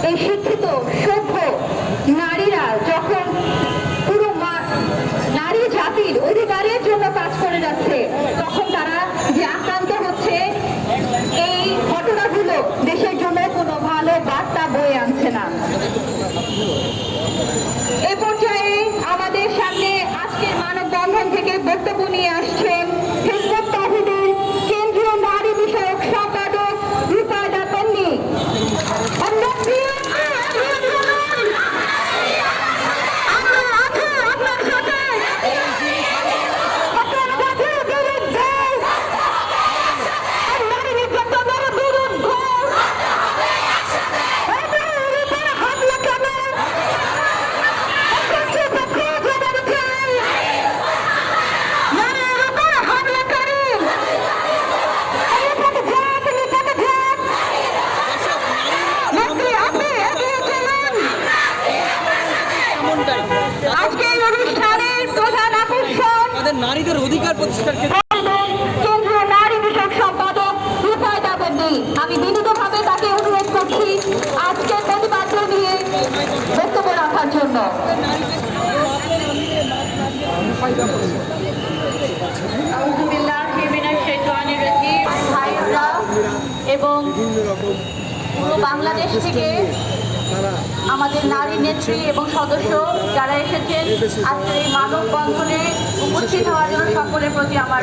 এই শিক্ষিত সভ্য নারীরা যখন পুরো নারী জাতির অধিকারের জন্য কাজ করে যাচ্ছে, তখন তারা যে আক্রান্ত হচ্ছে, এই ঘটনাগুলো দেশের জন্য কোনো ভালো বার্তা বয়ে আনছে না। এ পর্যায়ে আমাদের সামনে আজকের মানববন্ধন থেকে বক্তব্য নিয়ে আসছেন হিজবুত তাওহীদের কেন্দ্রীয় নারী বিষয়ক সম্পাদক রুকায়দা তন্নি। আজকের অনুষ্ঠানের প্রধান আকর্ষণ নারীদের অধিকার প্রতিষ্ঠার ক্ষেত্রে কেন্দ্রীয় নারী বিষয়ক সম্পাদক রুকায়দা তন্নি। আমি বিনীতভাবে তাকে অনুরোধ করছি আজকের প্রতিবাদ্য নিয়ে বক্তব্য রাখার জন্য। ভাইরা এবং পুরো বাংলাদেশ থেকে আমাদের নারী নেত্রী এবং সদস্য যারা এসেছেন আজকের এই মানববন্ধনে উপস্থিত হওয়ার জন্য সকলের প্রতি আমার